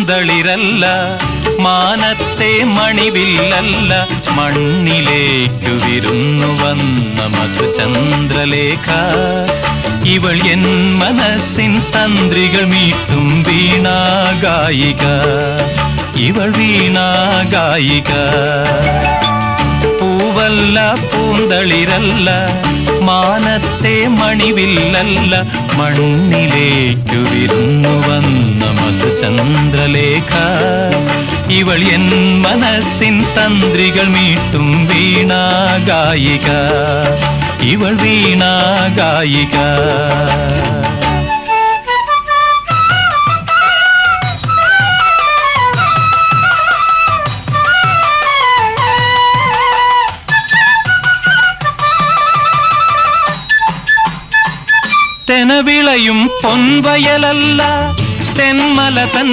പൂന്തളിരല്ല, മാനത്തെ മണിവില്ലല്ല, മണ്ണിലേക്കു വിരുന്നു വന്ന മധുചന്ദ്രലേഖ. ഇവൾ എൻ മനസ്സിൻ തന്ത്രികൾ മീട്ടും വീണാഗായിക, ഇവൾ വീണാഗായിക. പൂവല്ല പൂന്തളിരല്ല, മാനത്തെ മണിവില്ലല്ല, മണ്ണിലേക്കു വിരുന്നു വന്ന മധുചന്ദ്രലേഖ. ഇവൾ എൻ മനസ്സിൻ തന്ത്രികൾ മീട്ടും വീണാഗായിക, ഇവൾ വീണാഗായിക. തെനവിളയും പൊൻവയലല്ല, തെന്മല തൻ